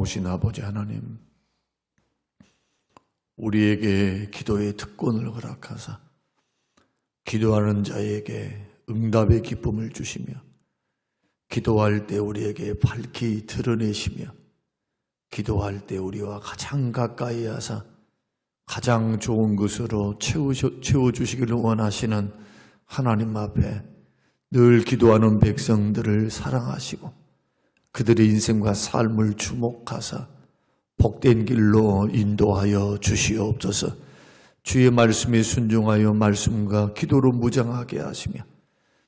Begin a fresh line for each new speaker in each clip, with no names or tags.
고마우신 아버지 하나님, 우리에게 기도의 특권을 허락하사 기도하는 자에게 응답의 기쁨을 주시며 기도할 때 우리에게 밝히 드러내시며 기도할 때 우리와 가장 가까이 하사 가장 좋은 것으로 채워주시기를 원하시는 하나님 앞에 늘 기도하는 백성들을 사랑하시고 그들의 인생과 삶을 주목하사 복된 길로 인도하여 주시옵소서. 주의 말씀에 순종하여 말씀과 기도로 무장하게 하시며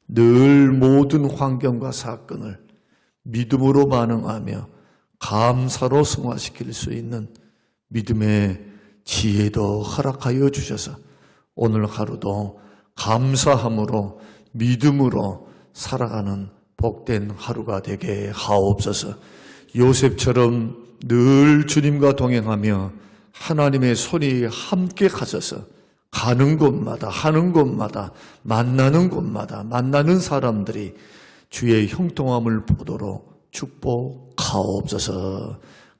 늘 모든 환경과 사건을 믿음으로 반응하며 감사로 승화시킬 수 있는 믿음의 지혜도 허락하여 주셔서 오늘 하루도 감사함으로 믿음으로 살아가는 복된 하루가 되게 하옵소서. 요셉처럼 늘 주님과 동행하며 하나님의 손이 함께 가셔서 가는 곳마다 하는 곳마다 만나는 곳마다 만나는 사람들이 주의 형통함을 보도록 축복하옵소서.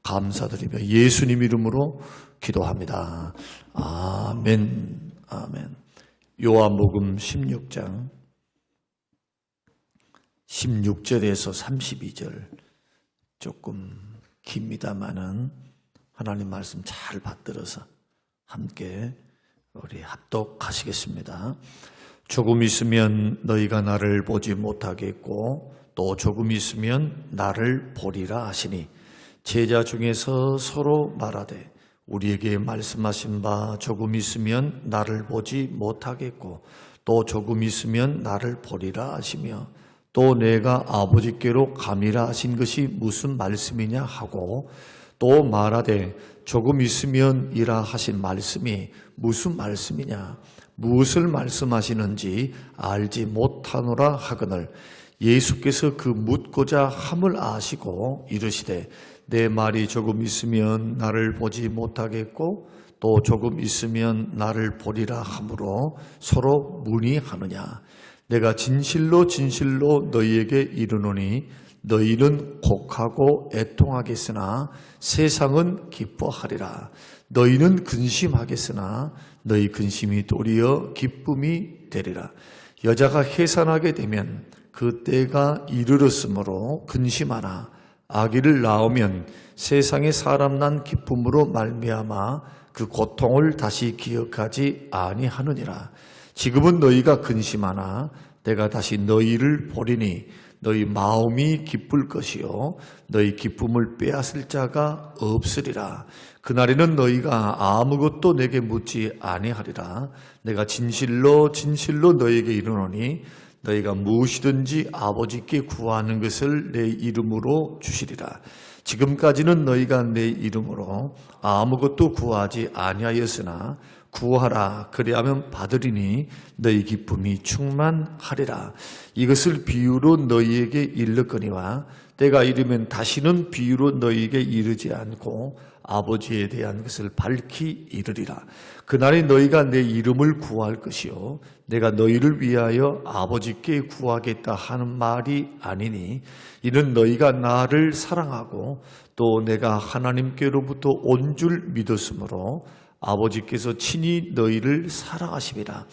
감사드리며 예수님 이름으로 기도합니다. 아멘. 아멘. 요한복음 16장 16절에서 32절 조금 깁니다마는 하나님 말씀 잘 받들어서 함께 우리 합독하시겠습니다. 조금 있으면 너희가 나를 보지 못하겠고 또 조금 있으면 나를 보리라 하시니 제자 중에서 서로 말하되 우리에게 말씀하신 바 조금 있으면 나를 보지 못하겠고 또 조금 있으면 나를 보리라 하시며 또 내가 아버지께로 감이라 하신 것이 무슨 말씀이냐 하고 또 말하되 조금 있으면 이라 하신 말씀이 무슨 말씀이냐 무엇을 말씀하시는지 알지 못하노라 하거늘 예수께서 그 묻고자 함을 아시고 이르시되 내 말이 조금 있으면 나를 보지 못하겠고 또 조금 있으면 나를 보리라 하므로 서로 문의하느냐. 내가 진실로 진실로 너희에게 이르노니 너희는 곡하고 애통하겠으나 세상은 기뻐하리라. 너희는 근심하겠으나 너희 근심이 도리어 기쁨이 되리라. 여자가 해산하게 되면 그 때가 이르렀으므로 근심하나 아기를 낳으면 세상에 사람 난 기쁨으로 말미암아 그 고통을 다시 기억하지 아니하느니라. 지금은 너희가 근심하나 내가 다시 너희를 보리니 너희 마음이 기쁠 것이요 너희 기쁨을 빼앗을 자가 없으리라. 그날에는 너희가 아무것도 내게 묻지 아니하리라. 내가 진실로 진실로 너희에게 이르노니 너희가 무엇이든지 아버지께 구하는 것을 내 이름으로 주시리라. 지금까지는 너희가 내 이름으로 아무것도 구하지 아니하였으나 구하라 그리하면 받으리니 너희 기쁨이 충만하리라. 이것을 비유로 너희에게 일렀거니와 때가 이르면 다시는 비유로 너희에게 이르지 않고 아버지에 대한 것을 밝히 이르리라. 그날에 너희가 내 이름을 구할 것이요 내가 너희를 위하여 아버지께 구하겠다 하는 말이 아니니 이는 너희가 나를 사랑하고 또 내가 하나님께로부터 온 줄 믿었으므로 아버지께서 친히 너희를 사랑하심이라.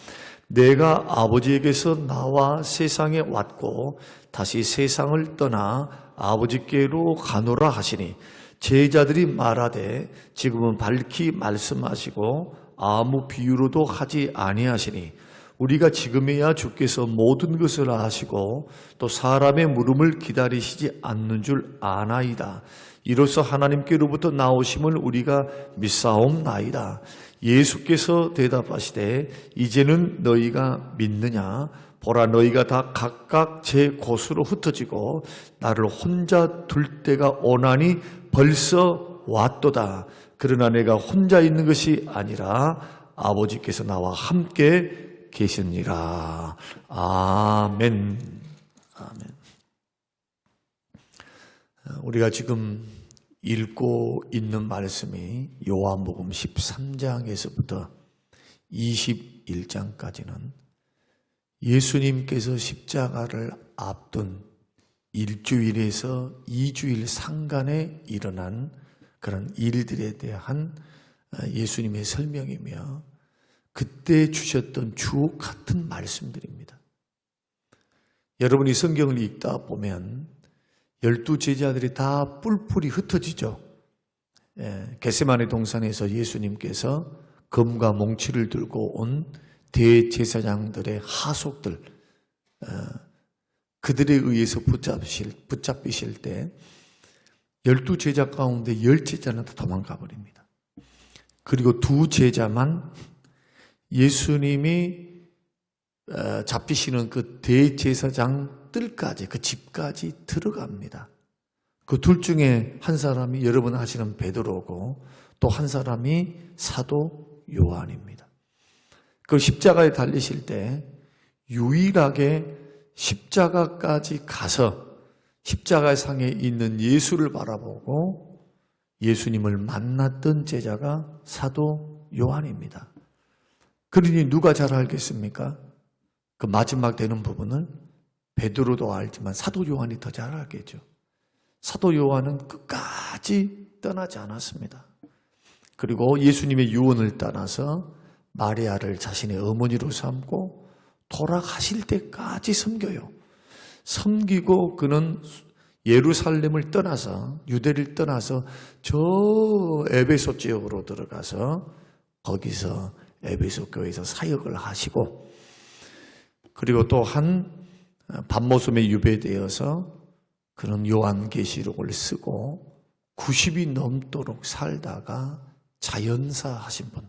내가 아버지에게서 나와 세상에 왔고 다시 세상을 떠나 아버지께로 가노라 하시니 제자들이 말하되 지금은 밝히 말씀하시고 아무 비유로도 하지 아니하시니 우리가 지금에야 주께서 모든 것을 아시고 또 사람의 물음을 기다리시지 않는 줄 아나이다. 이로써 하나님께로부터 나오심을 우리가 믿사옵나이다. 예수께서 대답하시되 이제는 너희가 믿느냐? 보라 너희가 다 각각 제 곳으로 흩어지고 나를 혼자 둘 때가 오나니 벌써 왔도다. 그러나 내가 혼자 있는 것이 아니라 아버지께서 나와 함께 계시니라. 아멘. 아멘. 우리가 지금 읽고 있는 말씀이 요한복음 13장에서부터 21장까지는 예수님께서 십자가를 앞둔 일주일에서 2주일 상간에 일어난 그런 일들에 대한 예수님의 설명이며 그때 주셨던 주옥 같은 말씀들입니다. 여러분이 성경을 읽다 보면 12 제자들이 다 뿔뿔이 흩어지죠. 겟세마네 동산에서 예수님께서 검과 몽치를 들고 온 대제사장들의 하속들, 그들에 의해서 붙잡히실 때 12 제자 가운데 10제자는 다 도망가 버립니다. 그리고 2 제자만 예수님이 잡히시는 그 대제사장 뜰까지, 그 집까지 들어갑니다. 그 둘 중에 한 사람이 여러분 아시는 베드로고 또 한 사람이 사도 요한입니다. 그 십자가에 달리실 때 유일하게 십자가까지 가서 십자가 상에 있는 예수를 바라보고 예수님을 만났던 제자가 사도 요한입니다. 그러니 누가 잘 알겠습니까? 그 마지막 되는 부분을 베드로도 알지만 사도 요한이 더 잘 알겠죠. 사도 요한은 끝까지 떠나지 않았습니다. 그리고 예수님의 유언을 따라서 마리아를 자신의 어머니로 삼고 돌아가실 때까지 섬겨요. 섬기고 그는 예루살렘을 떠나서 유대를 떠나서 저 에베소 지역으로 들어가서 거기서 에베소 교회에서 사역을 하시고 그리고 또한 밤모섬에 유배되어서 그는 요한계시록을 쓰고 90이 넘도록 살다가 자연사 하신 분,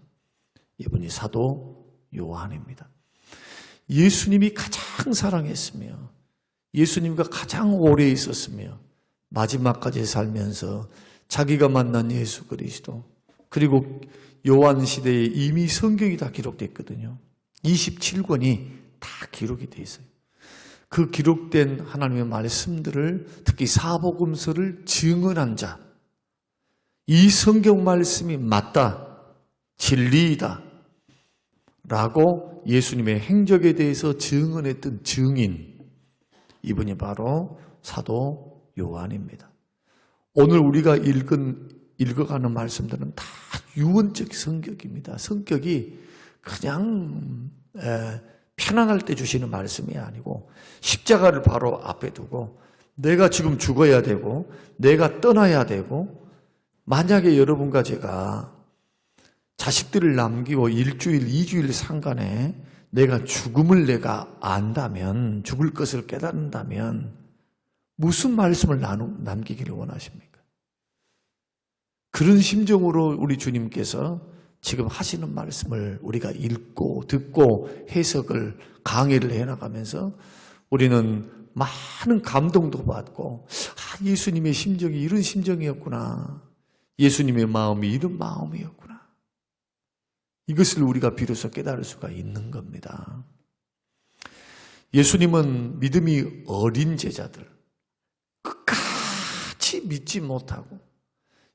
이분이 사도 요한입니다. 예수님이 가장 사랑했으며 예수님과 가장 오래 있었으며 마지막까지 살면서 자기가 만난 예수 그리스도, 그리고 요한 시대에 이미 성경이 다 기록됐거든요. 27권이 다 기록이 돼 있어요. 그 기록된 하나님의 말씀들을, 특히 사복음서를 증언한 자, 이 성경 말씀이 맞다, 진리이다 라고 예수님의 행적에 대해서 증언했던 증인, 이분이 바로 사도 요한입니다. 오늘 우리가 읽어가는 말씀들은 다 유언적 성격입니다. 성격이 그냥 편안할 때 주시는 말씀이 아니고 십자가를 바로 앞에 두고 내가 지금 죽어야 되고 내가 떠나야 되고, 만약에 여러분과 제가 자식들을 남기고 1주일, 2주일 상간에 내가 죽음을 내가 안다면, 죽을 것을 깨닫는다면 무슨 말씀을 남기기를 원하십니까? 그런 심정으로 우리 주님께서 지금 하시는 말씀을 우리가 읽고 듣고 해석을, 강의를 해나가면서 우리는 많은 감동도 받고, 예수님의 심정이 이런 심정이었구나, 예수님의 마음이 이런 마음이었구나, 이것을 우리가 비로소 깨달을 수가 있는 겁니다. 예수님은 믿음이 어린 제자들, 끝까지 믿지 못하고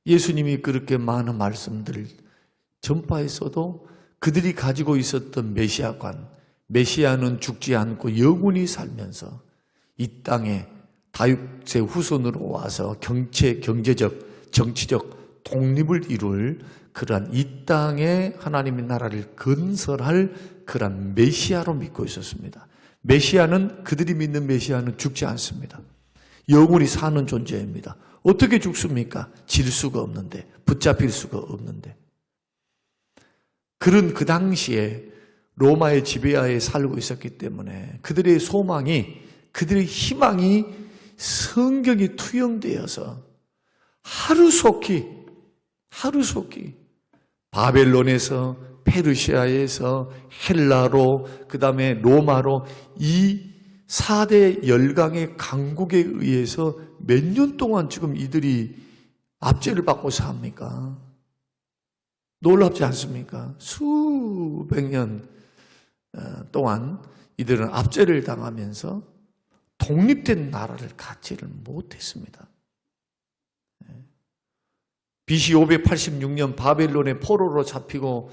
예수님이 그렇게 많은 말씀들을 전파했어도 그들이 가지고 있었던 메시아관, 메시아는 죽지 않고 영원히 살면서 이 땅에 다윗의 후손으로 와서 경제적, 정치적 독립을 이룰 그러한 이 땅에 하나님의 나라를 건설할 그러한 메시아로 믿고 있었습니다. 메시아는, 그들이 믿는 메시아는 죽지 않습니다. 영원히 사는 존재입니다. 어떻게 죽습니까? 질 수가 없는데, 붙잡힐 수가 없는데. 그런 그 당시에 로마의 지배하에 살고 있었기 때문에 그들의 소망이, 그들의 희망이 성경에 투영되어서 하루속히 바벨론에서, 페르시아에서, 헬라로, 그 다음에 로마로, 이 4대 열강의 강국에 의해서 몇 년 동안 지금 이들이 압제를 받고 삽니까? 놀랍지 않습니까? 수백 년 동안 이들은 압제를 당하면서 독립된 나라를 갖지를 못했습니다. BC 586년 바벨론의 포로로 잡히고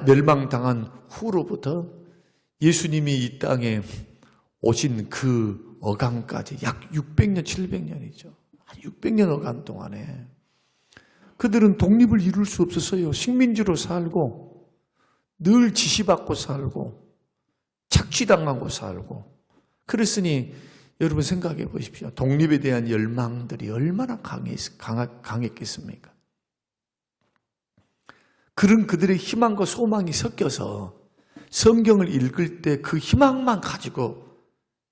멸망당한 후로부터 예수님이 이 땅에 오신 그 어간까지 약 600년, 700년이죠. 600년 어간 동안에 그들은 독립을 이룰 수 없었어요. 식민지로 살고 늘 지시받고 살고 착취당하고 살고. 그랬으니 여러분 생각해 보십시오. 독립에 대한 열망들이 얼마나 강했겠습니까? 그런 그들의 희망과 소망이 섞여서 성경을 읽을 때 그 희망만 가지고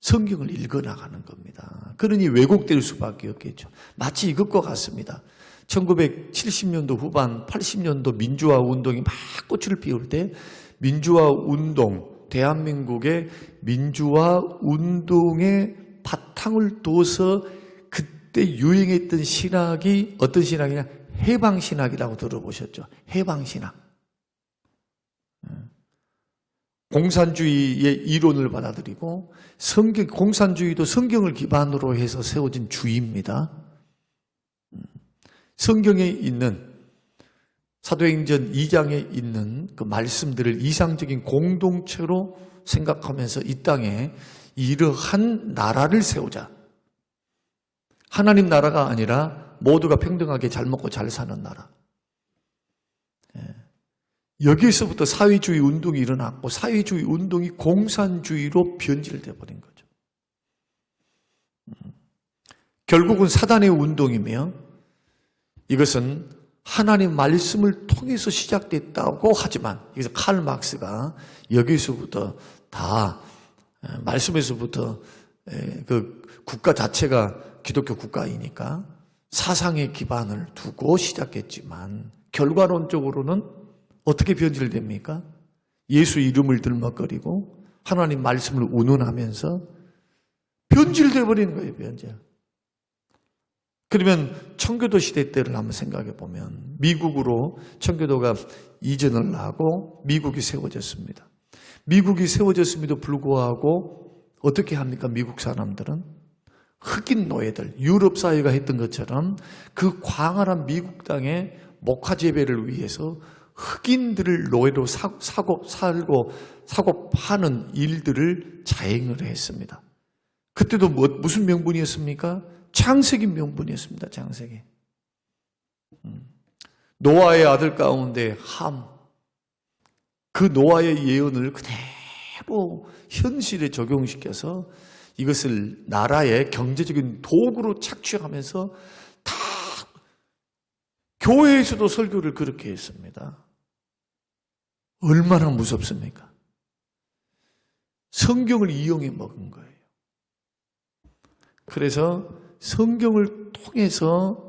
성경을 읽어나가는 겁니다. 그러니 왜곡될 수밖에 없겠죠. 마치 이것과 같습니다. 1970년도 후반 80년도 민주화 운동이 막 꽃을 피울 때 민주화 운동, 대한민국의 민주화 운동의 바탕을 둬서 그때 유행했던 신학이 어떤 신학이냐? 해방신학이라고 들어보셨죠? 해방신학. 공산주의의 이론을 받아들이고 공산주의도 성경을 기반으로 해서 세워진 주의입니다. 성경에 있는 사도행전 2장에 있는 그 말씀들을 이상적인 공동체로 생각하면서 이 땅에 이러한 나라를 세우자. 하나님 나라가 아니라 모두가 평등하게 잘 먹고 잘 사는 나라. 여기에서부터 사회주의 운동이 일어났고 사회주의 운동이 공산주의로 변질돼 버린 거죠. 결국은 사단의 운동이며 이것은 하나님 말씀을 통해서 시작됐다고 하지만 여기서 칼 막스가 여기서부터 다 말씀에서부터 그 국가 자체가 기독교 국가이니까 사상의 기반을 두고 시작했지만 결과론적으로는 어떻게 변질됩니까? 예수 이름을 들먹거리고 하나님 말씀을 운운하면서 변질돼 버리는 거예요. 변질. 그러면 청교도 시대 때를 한번 생각해 보면 미국으로 청교도가 이전을 하고 미국이 세워졌습니다. 미국이 세워졌음에도 불구하고 어떻게 합니까? 미국 사람들은 흑인 노예들, 유럽 사회가 했던 것처럼 그 광활한 미국 땅의 목화 재배를 위해서 흑인들을 노예로 사고 파는 일들을 자행을 했습니다. 그때도 무슨 명분이었습니까? 창세기 명분이었습니다. 창세기. 노아의 아들 가운데 함. 그 노아의 예언을 그대로 현실에 적용시켜서 이것을 나라의 경제적인 도구로 착취하면서 다 교회에서도 설교를 그렇게 했습니다. 얼마나 무섭습니까? 성경을 이용해 먹은 거예요. 그래서 성경을 통해서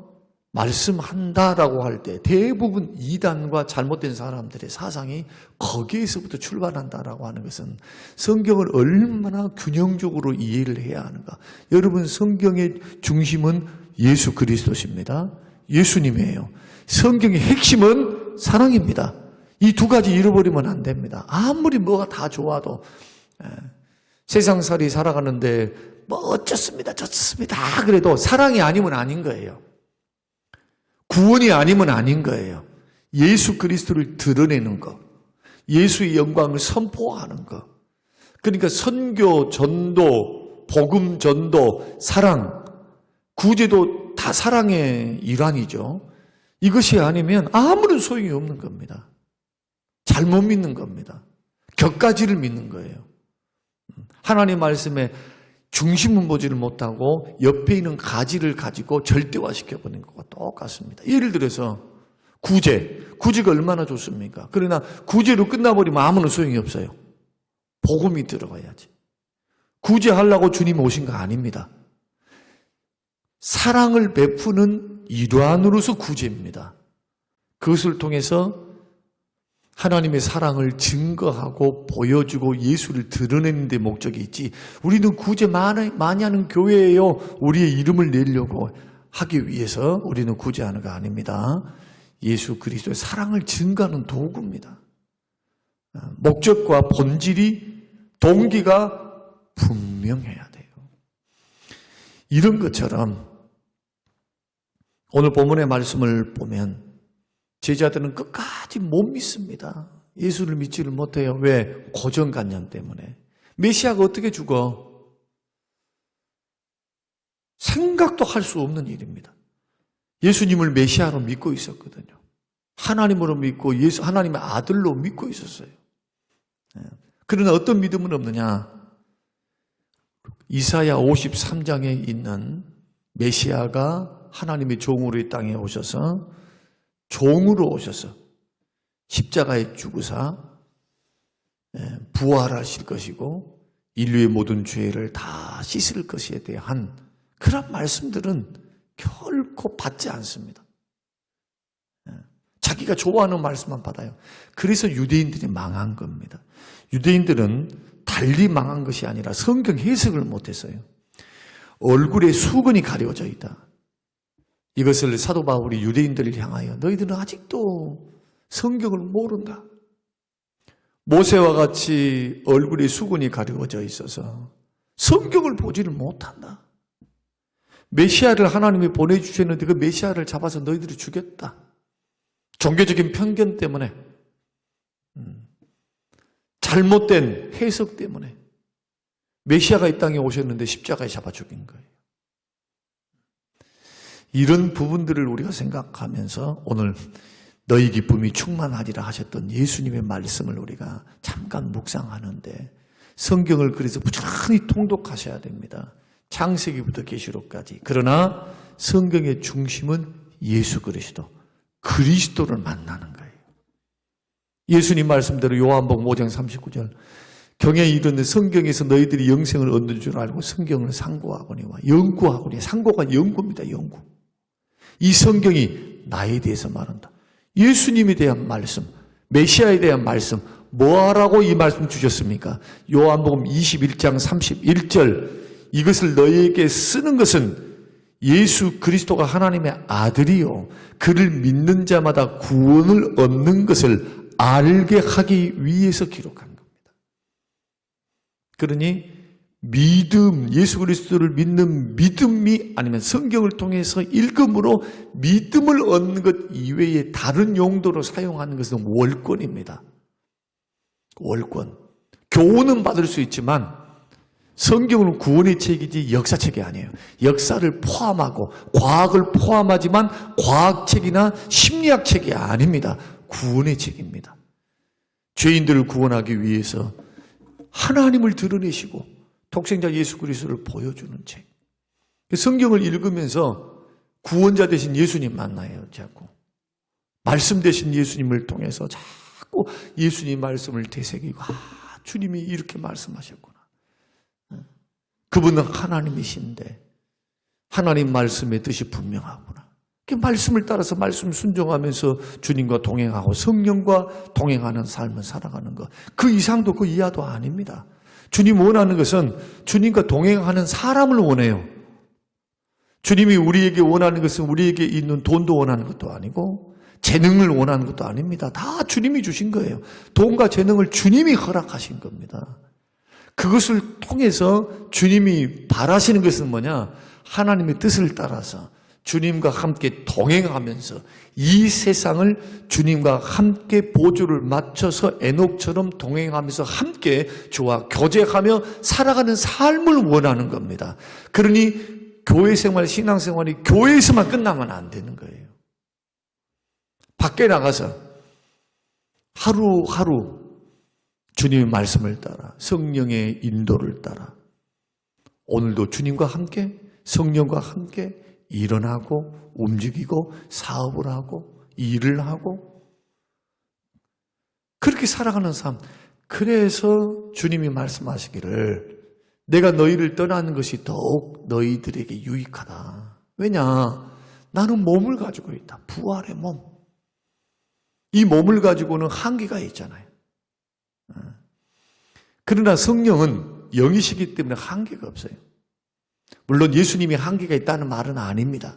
말씀한다라고 할 때 대부분 이단과 잘못된 사람들의 사상이 거기에서부터 출발한다라고 하는 것은 성경을 얼마나 균형적으로 이해를 해야 하는가. 여러분, 성경의 중심은 예수 그리스도십니다. 예수님이에요. 성경의 핵심은 사랑입니다. 이 두 가지 잃어버리면 안 됩니다. 아무리 뭐가 다 좋아도 세상살이 살아가는데 뭐 어쩌습니다 저쩌습니다 그래도 사랑이 아니면 아닌 거예요. 구원이 아니면 아닌 거예요. 예수 그리스도를 드러내는 것, 예수의 영광을 선포하는 것. 그러니까 선교, 전도, 복음 전도, 사랑, 구제도 다 사랑의 일환이죠. 이것이 아니면 아무런 소용이 없는 겁니다. 잘못 믿는 겁니다. 격가지를 믿는 거예요. 하나님 말씀에 중심은 보지를 못하고 옆에 있는 가지를 가지고 절대화시켜버리는 것과 똑같습니다. 예를 들어서 구제가 얼마나 좋습니까? 그러나 구제로 끝나버리면 아무런 소용이 없어요. 복음이 들어가야지. 구제하려고 주님 오신 거 아닙니다. 사랑을 베푸는 일환으로서 구제입니다. 그것을 통해서 하나님의 사랑을 증거하고 보여주고 예수를 드러내는 데 목적이 있지, 우리는 구제 많이 하는 교회예요, 우리의 이름을 내려고 하기 위해서 우리는 구제하는 거 아닙니다. 예수 그리스도의 사랑을 증거하는 도구입니다. 목적과 본질이, 동기가 분명해야 돼요. 이런 것처럼 오늘 본문의 말씀을 보면 제자들은 끝까지 못 믿습니다. 예수를 믿지를 못해요. 왜? 고정관념 때문에. 메시아가 어떻게 죽어? 생각도 할 수 없는 일입니다. 예수님을 메시아로 믿고 있었거든요. 하나님으로 믿고 하나님의 아들로 믿고 있었어요. 그러나 어떤 믿음은 없느냐? 이사야 53장에 있는 메시아가 하나님의 종으로 이 땅에 오셔서 종으로 오셔서 십자가에 죽으사 부활하실 것이고 인류의 모든 죄를 다 씻을 것에 대한 그런 말씀들은 결코 받지 않습니다. 자기가 좋아하는 말씀만 받아요. 그래서 유대인들이 망한 겁니다. 유대인들은 달리 망한 것이 아니라 성경 해석을 못했어요. 얼굴에 수건이 가려져 있다. 이것을 사도 바울이 유대인들을 향하여 너희들은 아직도 성경을 모른다. 모세와 같이 얼굴에 수건이 가려져 있어서 성경을 보지를 못한다. 메시아를 하나님이 보내주셨는데 그 메시아를 잡아서 너희들이 죽였다. 종교적인 편견 때문에, 잘못된 해석 때문에 메시아가 이 땅에 오셨는데 십자가에 잡아 죽인 거예요. 이런 부분들을 우리가 생각하면서 오늘 너희 기쁨이 충만하리라 하셨던 예수님의 말씀을 우리가 잠깐 묵상하는데 성경을 그래서 부지런히 통독하셔야 됩니다. 창세기부터 계시록까지. 그러나 성경의 중심은 예수 그리스도를 만나는 거예요. 예수님 말씀대로 요한복음 5장 39절 경에 이르는 성경에서 너희들이 영생을 얻는 줄 알고 성경을 상고하거니와 연구하거니. 상고가 연구입니다. 연구. 이 성경이 나에 대해서 말한다. 예수님에 대한 말씀, 메시아에 대한 말씀, 뭐하라고 이 말씀 주셨습니까? 요한복음 21장 31절 이것을 너희에게 쓰는 것은 예수 그리스도가 하나님의 아들이요 그를 믿는 자마다 구원을 얻는 것을 알게 하기 위해서 기록한 겁니다. 그러니 믿음, 예수 그리스도를 믿는 믿음이 아니면 성경을 통해서 읽음으로 믿음을 얻는 것 이외에 다른 용도로 사용하는 것은 월권입니다. 월권. 교훈은 받을 수 있지만 성경은 구원의 책이지 역사책이 아니에요. 역사를 포함하고 과학을 포함하지만 과학책이나 심리학책이 아닙니다. 구원의 책입니다. 죄인들을 구원하기 위해서 하나님을 드러내시고 독생자 예수 그리스도를 보여주는 책. 성경을 읽으면서 구원자 되신 예수님 만나요. 자꾸. 말씀 되신 예수님을 통해서 자꾸 예수님 말씀을 되새기고 주님이 이렇게 말씀하셨구나. 그분은 하나님이신데 하나님 말씀의 뜻이 분명하구나. 그 말씀을 따라서 말씀 순종하면서 주님과 동행하고 성령과 동행하는 삶을 살아가는 것. 그 이상도 그 이하도 아닙니다. 주님 원하는 것은 주님과 동행하는 사람을 원해요. 주님이 우리에게 원하는 것은 우리에게 있는 돈도 원하는 것도 아니고 재능을 원하는 것도 아닙니다. 다 주님이 주신 거예요. 돈과 재능을 주님이 허락하신 겁니다. 그것을 통해서 주님이 바라시는 것은 뭐냐? 하나님의 뜻을 따라서 주님과 함께 동행하면서 이 세상을 주님과 함께 보조를 맞춰서 에녹처럼 동행하면서 함께 주와 교제하며 살아가는 삶을 원하는 겁니다. 그러니 교회 생활, 신앙 생활이 교회에서만 끝나면 안 되는 거예요. 밖에 나가서 하루하루 주님의 말씀을 따라 성령의 인도를 따라 오늘도 주님과 함께 성령과 함께 일어나고 움직이고 사업을 하고 일을 하고 그렇게 살아가는 삶. 그래서 주님이 말씀하시기를 내가 너희를 떠나는 것이 더욱 너희들에게 유익하다. 왜냐? 나는 몸을 가지고 있다. 부활의 몸. 이 몸을 가지고는 한계가 있잖아요. 그러나 성령은 영이시기 때문에 한계가 없어요. 물론 예수님이 한계가 있다는 말은 아닙니다.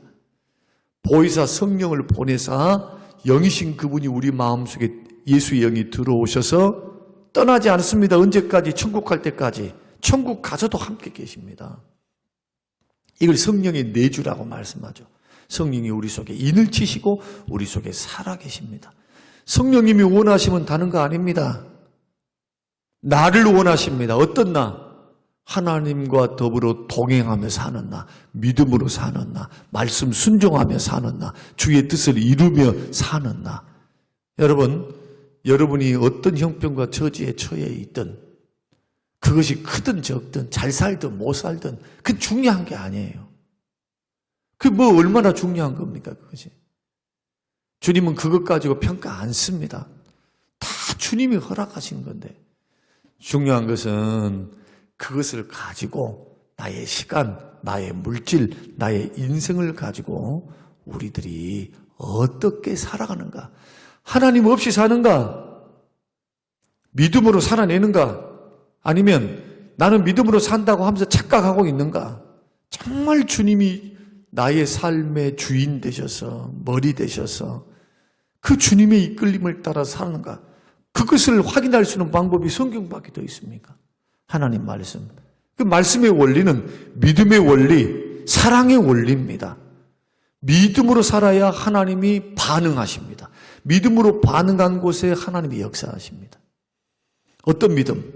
보혜사 성령을 보내사 영이신 그분이 우리 마음속에 예수의 영이 들어오셔서 떠나지 않습니다. 언제까지? 천국 갈 때까지. 천국 가서도 함께 계십니다. 이걸 성령의 내주라고 말씀하죠. 성령이 우리 속에 인을 치시고 우리 속에 살아 계십니다. 성령님이 원하시면 다른 거 아닙니다. 나를 원하십니다. 어떤 나? 하나님과 더불어 동행하며 사는 나, 믿음으로 사는 나, 말씀 순종하며 사는 나, 주의 뜻을 이루며 사는 나. 여러분이 어떤 형편과 처지에 처해 있든 그것이 크든 적든 잘 살든 못 살든 그건 중요한 게 아니에요. 그게 뭐 얼마나 중요한 겁니까 그것이. 주님은 그것 가지고 평가 안 씁니다. 다 주님이 허락하신 건데 중요한 것은 그것을 가지고 나의 시간, 나의 물질, 나의 인생을 가지고 우리들이 어떻게 살아가는가? 하나님 없이 사는가? 믿음으로 살아내는가? 아니면 나는 믿음으로 산다고 하면서 착각하고 있는가? 정말 주님이 나의 삶의 주인 되셔서 머리 되셔서 그 주님의 이끌림을 따라 사는가? 그것을 확인할 수 있는 방법이 성경밖에 더 있습니까? 하나님 말씀. 그 말씀의 원리는 믿음의 원리, 사랑의 원리입니다. 믿음으로 살아야 하나님이 반응하십니다. 믿음으로 반응한 곳에 하나님이 역사하십니다. 어떤 믿음?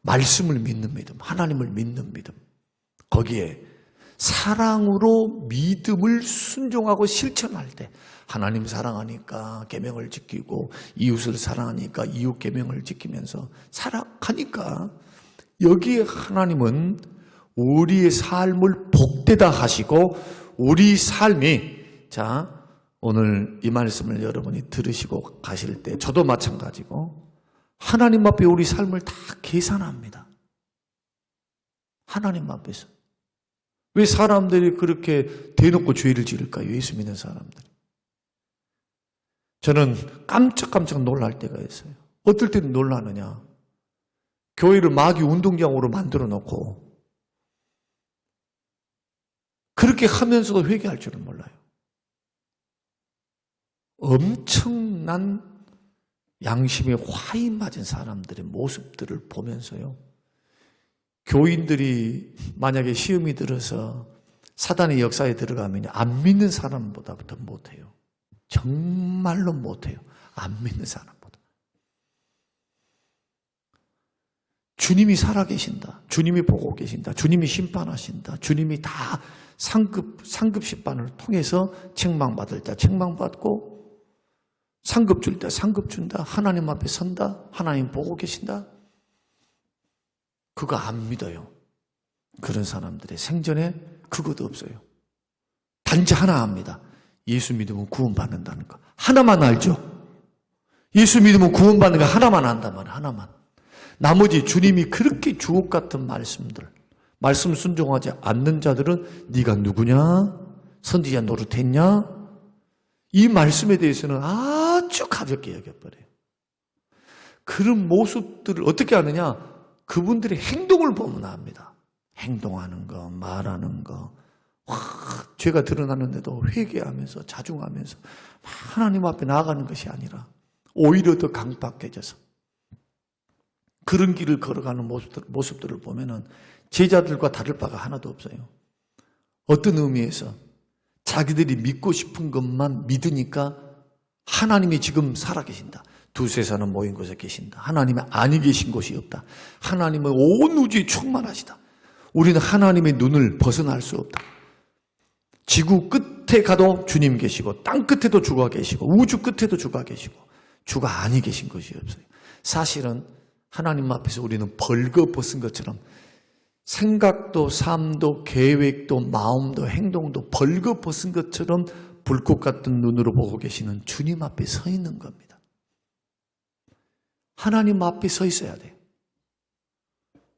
말씀을 믿는 믿음, 하나님을 믿는 믿음. 거기에 사랑으로 믿음을 순종하고 실천할 때 하나님 사랑하니까 계명을 지키고 이웃을 사랑하니까 이웃 계명을 지키면서 살아가니까 여기에 하나님은 우리의 삶을 복되다 하시고 우리 삶이 자 오늘 이 말씀을 여러분이 들으시고 가실 때 저도 마찬가지고 하나님 앞에 우리 삶을 다 계산합니다. 하나님 앞에서. 왜 사람들이 그렇게 대놓고 죄를 지을까요? 예수 믿는 사람들이. 저는 깜짝깜짝 놀랄 때가 있어요. 어떨 때는 놀라느냐. 교회를 마귀 운동장으로 만들어 놓고 그렇게 하면서도 회개할 줄은 몰라요. 엄청난 양심에 화이 맞은 사람들의 모습들을 보면서요. 교인들이 만약에 시험이 들어서 사단의 역사에 들어가면 안 믿는 사람보다 더 못해요. 정말로 못해요. 안 믿는 사람보다. 주님이 살아계신다. 주님이 보고 계신다. 주님이 심판하신다. 주님이 다 상급 심판을 통해서 책망받을 때 책망받고 상급 줄 때 상급 준다. 하나님 앞에 선다. 하나님 보고 계신다. 그거 안 믿어요. 그런 사람들의 생전에 그것도 없어요. 단지 하나 압니다. 예수 믿으면 구원받는다는 거. 하나만 알죠? 예수 믿으면 구원받는 거 하나만 안단 말이에요. 하나만. 나머지 주님이 그렇게 주옥 같은 말씀들, 말씀 순종하지 않는 자들은 네가 누구냐? 선지자 노릇했냐? 이 말씀에 대해서는 아주 가볍게 여겨버려요. 그런 모습들을 어떻게 하느냐? 그분들의 행동을 보면 압니다. 행동하는 거, 말하는 거. 죄가 드러나는데도 회개하면서 자중하면서 하나님 앞에 나아가는 것이 아니라 오히려 더 강박해져서 그런 길을 걸어가는 모습들을 보면은 제자들과 다를 바가 하나도 없어요. 어떤 의미에서 자기들이 믿고 싶은 것만 믿으니까 하나님이 지금 살아계신다. 두세 사람 모인 곳에 계신다. 하나님이 아니 계신 곳이 없다. 하나님은 온 우주에 충만하시다. 우리는 하나님의 눈을 벗어날 수 없다. 지구 끝에 가도 주님 계시고 땅 끝에도 주가 계시고 우주 끝에도 주가 계시고 주가 아니 계신 것이 없어요. 사실은 하나님 앞에서 우리는 벌거벗은 것처럼 생각도 삶도 계획도 마음도 행동도 벌거벗은 것처럼 불꽃 같은 눈으로 보고 계시는 주님 앞에 서 있는 겁니다. 하나님 앞에 서 있어야 돼요.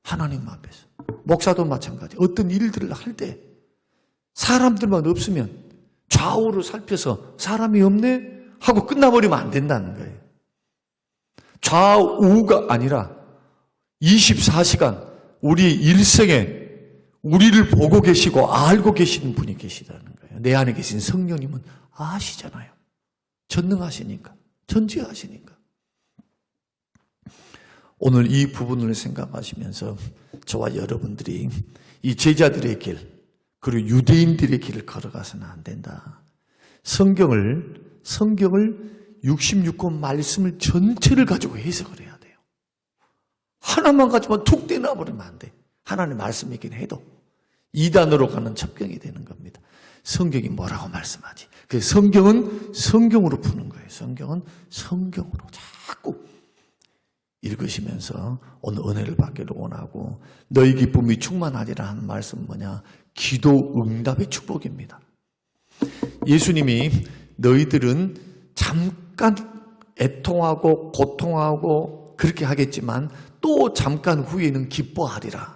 하나님 앞에서. 목사도 마찬가지. 어떤 일들을 할 때 사람들만 없으면 좌우로 살펴서 사람이 없네? 하고 끝나버리면 안 된다는 거예요. 좌우가 아니라 24시간 우리 일생에 우리를 보고 계시고 알고 계시는 분이 계시다는 거예요. 내 안에 계신 성령님은 아시잖아요. 전능하시니까. 전지하시니까. 오늘 이 부분을 생각하시면서 저와 여러분들이 이 제자들의 길 그리고 유대인들의 길을 걸어가서는 안 된다. 성경을 66권 말씀을 전체를 가지고 해석을 해야 돼요. 하나만 가지만 툭 떼놔버리면 안 돼. 하나님의 말씀이긴 해도 2단으로 가는 첩경이 되는 겁니다. 성경이 뭐라고 말씀하지? 그래서 성경은 성경으로 푸는 거예요. 성경은 성경으로 자꾸 읽으시면서 오늘 은혜를 받기를 원하고, 너희 기쁨이 충만하리라 하는 말씀은 뭐냐? 기도 응답의 축복입니다. 예수님이 너희들은 잠깐 애통하고 고통하고 그렇게 하겠지만 또 잠깐 후에는 기뻐하리라.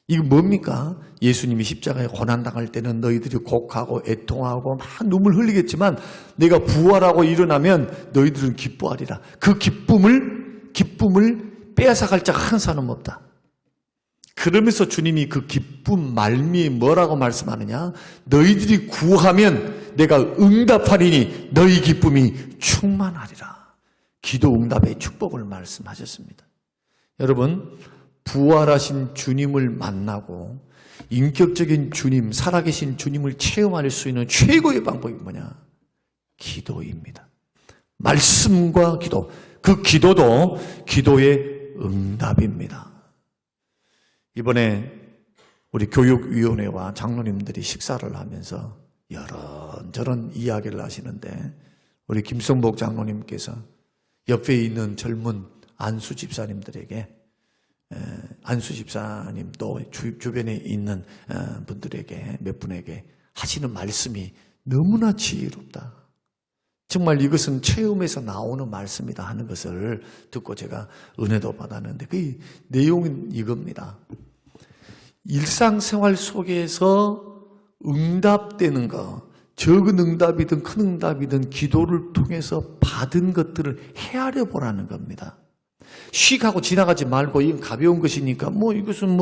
이거 뭡니까? 예수님이 십자가에 고난당할 때는 너희들이 곡하고 애통하고 막 눈물 흘리겠지만 내가 부활하고 일어나면 너희들은 기뻐하리라. 그 기쁨을 빼앗아갈 자가 한 사람 없다. 그러면서 주님이 그 기쁨 말미에 뭐라고 말씀하느냐? 너희들이 구하면 내가 응답하리니 너희 기쁨이 충만하리라. 기도 응답의 축복을 말씀하셨습니다. 여러분, 부활하신 주님을 만나고 인격적인 주님, 살아계신 주님을 체험할 수 있는 최고의 방법이 뭐냐? 기도입니다. 말씀과 기도, 그 기도도 기도의 응답입니다. 이번에 우리 교육위원회와 장로님들이 식사를 하면서 이런저런 이야기를 하시는데, 우리 김성복 장로님께서 옆에 있는 젊은 안수 집사님들에게, 안수 집사님도 주변에 있는 분들에게, 몇 분에게 하시는 말씀이 너무나 지혜롭다. 정말 이것은 체험에서 나오는 말씀이다 하는 것을 듣고 제가 은혜도 받았는데, 그 내용은 이겁니다. 일상생활 속에서 응답되는 것, 적은 응답이든 큰 응답이든 기도를 통해서 받은 것들을 헤아려 보라는 겁니다. 휙 하고 지나가지 말고, 이건 가벼운 것이니까 이것은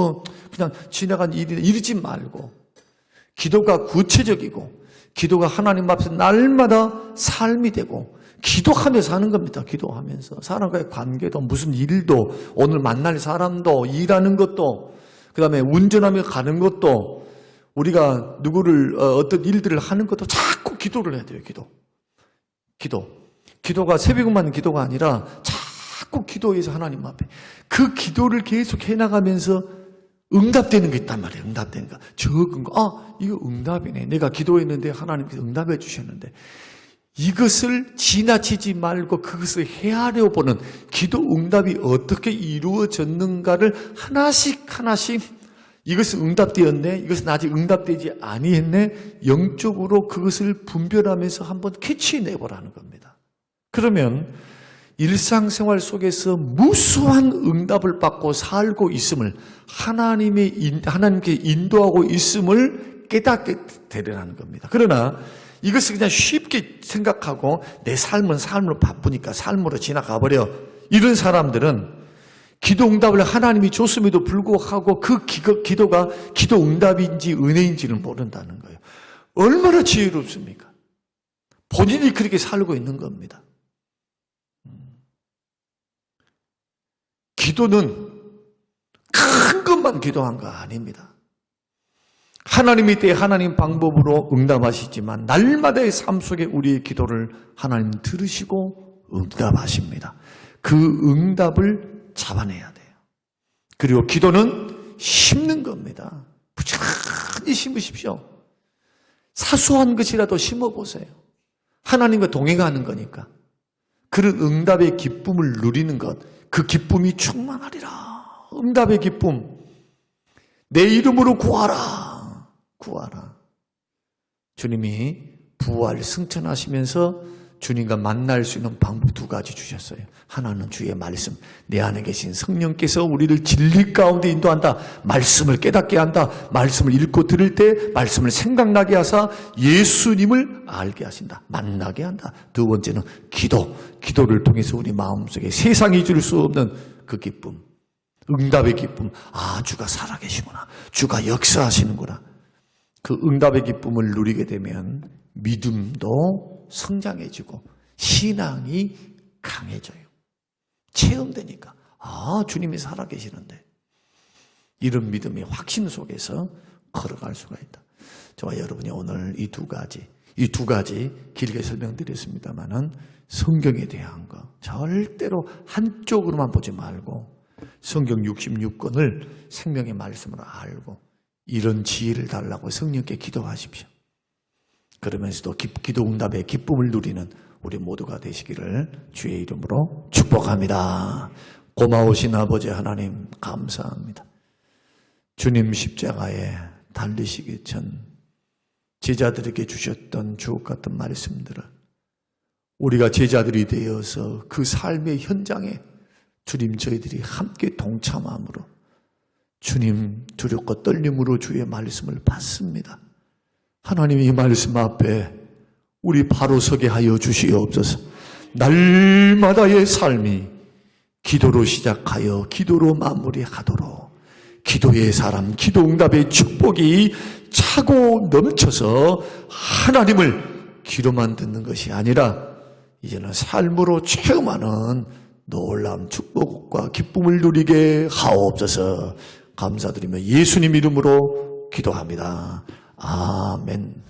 그냥 지나간 일이다 이러지 말고, 기도가 구체적이고 기도가 하나님 앞에서 날마다 삶이 되고, 기도하면서 하는 겁니다. 기도하면서 사람과의 관계도, 무슨 일도, 오늘 만날 사람도, 일하는 것도, 그 다음에 운전하며 가는 것도, 우리가 누구를 어떤 일들을 하는 것도 자꾸 기도를 해야 돼요. 기도가 새벽만 기도가 아니라 자꾸 기도해서 하나님 앞에 그 기도를 계속 해나가면서 응답되는 게 있단 말이에요. 응답되는 거. 적은 거. 이거 응답이네. 내가 기도했는데 하나님께서 응답해 주셨는데, 이것을 지나치지 말고 그것을 헤아려 보는, 기도 응답이 어떻게 이루어졌는가를 하나씩 이것은 응답되었네, 이것은 아직 응답되지 아니했네, 영적으로 그것을 분별하면서 한번 캐치내보라는 겁니다. 그러면 일상생활 속에서 무수한 응답을 받고 살고 있음을, 하나님께 인도하고 있음을 깨닫게 되려는 겁니다. 그러나 이것을 그냥 쉽게 생각하고 내 삶은 삶으로 바쁘니까 삶으로 지나가 버려, 이런 사람들은 기도 응답을 하나님이 줬음에도 불구하고 그 기도가 기도 응답인지 은혜인지를 모른다는 거예요. 얼마나 지혜롭습니까? 본인이 그렇게 살고 있는 겁니다. 기도는 큰 것만 기도한 거 아닙니다. 하나님이 때 하나님 방법으로 응답하시지만 날마다의 삶 속에 우리의 기도를 하나님 들으시고 응답하십니다. 그 응답을 잡아내야 돼요. 그리고 기도는 심는 겁니다. 부지런히 심으십시오. 사소한 것이라도 심어보세요. 하나님과 동행하는 거니까. 그런 응답의 기쁨을 누리는 것, 그 기쁨이 충만하리라. 응답의 기쁨. 내 이름으로 구하라. 주님이 부활 승천하시면서 주님과 만날 수 있는 방법 2가지 주셨어요. 하나는 주의 말씀, 내 안에 계신 성령께서 우리를 진리 가운데 인도한다. 말씀을 깨닫게 한다. 말씀을 읽고 들을 때 말씀을 생각나게 하사 예수님을 알게 하신다. 만나게 한다. 2번째는 기도를 통해서 우리 마음속에 세상이 줄 수 없는 그 기쁨, 응답의 기쁨. 주가 살아계시구나, 주가 역사하시는구나. 그 응답의 기쁨을 누리게 되면 믿음도 성장해지고 신앙이 강해져요. 체험되니까 주님이 살아계시는데, 이런 믿음의 확신 속에서 걸어갈 수가 있다. 저와 여러분이 오늘 이 두 가지 길게 설명드렸습니다만은, 성경에 대한 거 절대로 한쪽으로만 보지 말고 성경 66권을 생명의 말씀으로 알고 이런 지혜를 달라고 성령께 기도하십시오. 그러면서도 기도 응답의 기쁨을 누리는 우리 모두가 되시기를 주의 이름으로 축복합니다. 고마우신 아버지 하나님 감사합니다. 주님 십자가에 달리시기 전 제자들에게 주셨던 주옥 같은 말씀들을 우리가 제자들이 되어서 그 삶의 현장에 주님 저희들이 함께 동참함으로 주님 두렵고 떨림으로 주의 말씀을 받습니다. 하나님 이 말씀 앞에 우리 바로 서게 하여 주시옵소서. 날마다의 삶이 기도로 시작하여 기도로 마무리하도록 기도의 사람, 기도 응답의 축복이 차고 넘쳐서 하나님을 귀로만 듣는 것이 아니라 이제는 삶으로 체험하는 놀라운 축복과 기쁨을 누리게 하옵소서. 감사드리며 예수님 이름으로 기도합니다. 아멘.